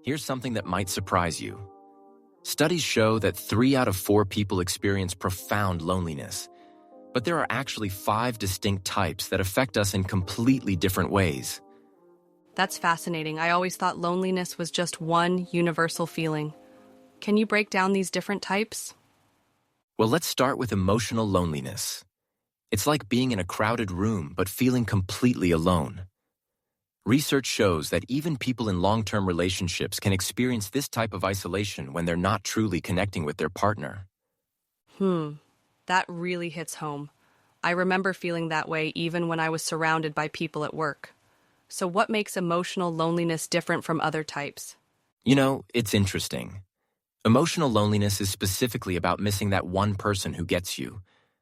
Here's something that might surprise you. Studies show that 3 out of 4 people experience profound loneliness, but there are actually 5 distinct types that affect us in completely different ways. That's fascinating. I always thought loneliness was just one universal feeling. Can you break down these different types? Well, let's start with emotional loneliness. It's like being in a crowded room but feeling completely alone. Research shows that even people in long-term relationships can experience this type of isolation when they're not truly connecting with their partner. That really hits home. I remember feeling that way even when I was surrounded by people at work. So what makes emotional loneliness different from other types? It's interesting. Emotional loneliness is specifically about missing that one person who gets you,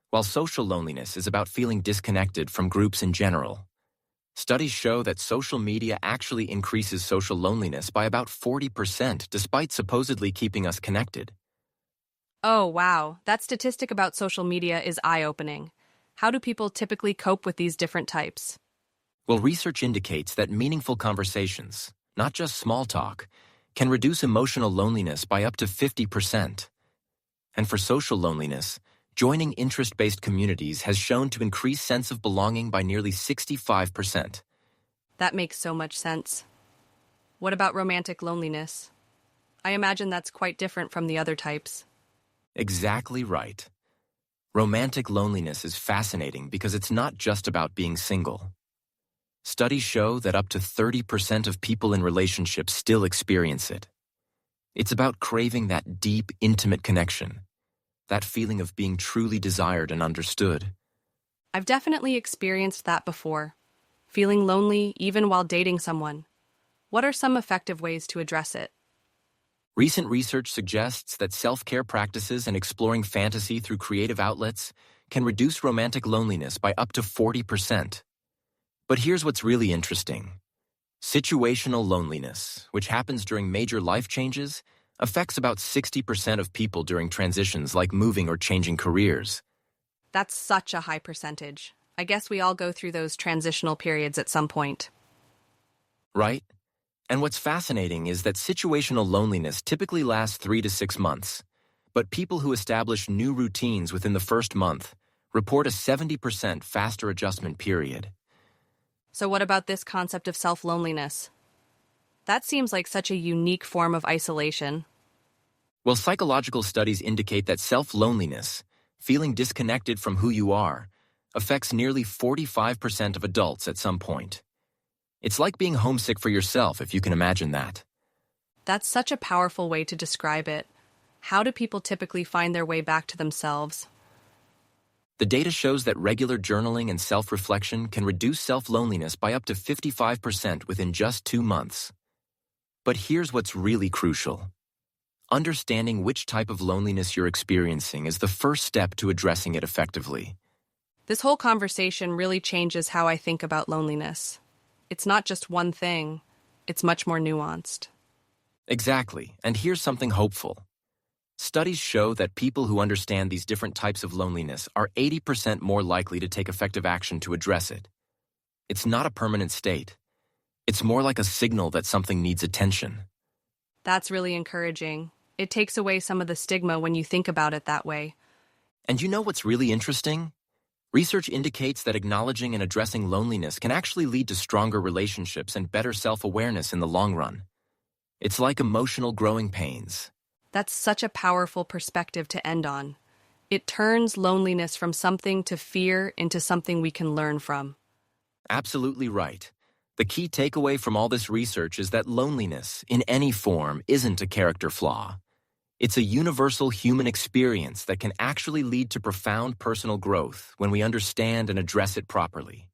while social loneliness is about feeling disconnected from groups in general. Studies show that social media actually increases social loneliness by about 40% despite supposedly keeping us connected. Oh, wow. That statistic about social media is eye-opening. How do people typically cope with these different types? Well, research indicates that meaningful conversations, not just small talk, can reduce emotional loneliness by up to 50%. And for social loneliness, joining interest-based communities has shown to increase sense of belonging by nearly 65%. That makes so much sense. What about romantic loneliness? I imagine that's quite different from the other types. Exactly right. Romantic loneliness is fascinating because it's not just about being single. Studies show that up to 30% of people in relationships still experience it. It's about craving that deep, intimate connection, that feeling of being truly desired and understood. I've definitely experienced that before, feeling lonely even while dating someone. What are some effective ways to address it? Recent research suggests that self-care practices and exploring fantasy through creative outlets can reduce romantic loneliness by up to 40%. But here's what's really interesting. Situational loneliness, which happens during major life changes, affects about 60% of people during transitions like moving or changing careers. That's such a high percentage. I guess we all go through those transitional periods at some point. Right? And what's fascinating is that situational loneliness typically lasts 3 to 6 months, but people who establish new routines within the first month report a 70% faster adjustment period. So what about this concept of self-loneliness? That seems like such a unique form of isolation. Well, psychological studies indicate that self-loneliness, feeling disconnected from who you are, affects nearly 45% of adults at some point. It's like being homesick for yourself, if you can imagine that. That's such a powerful way to describe it. How do people typically find their way back to themselves? The data shows that regular journaling and self-reflection can reduce self-loneliness by up to 55% within just 2 months. But here's what's really crucial. Understanding which type of loneliness you're experiencing is the first step to addressing it effectively. This whole conversation really changes how I think about loneliness. It's not just one thing, it's much more nuanced. Exactly, and here's something hopeful. Studies show that people who understand these different types of loneliness are 80% more likely to take effective action to address it. It's not a permanent state. It's more like a signal that something needs attention. That's really encouraging. It takes away some of the stigma when you think about it that way. And you know what's really interesting? Research indicates that acknowledging and addressing loneliness can actually lead to stronger relationships and better self-awareness in the long run. It's like emotional growing pains. That's such a powerful perspective to end on. It turns loneliness from something to fear into something we can learn from. Absolutely right. The key takeaway from all this research is that loneliness, in any form, isn't a character flaw. It's a universal human experience that can actually lead to profound personal growth when we understand and address it properly.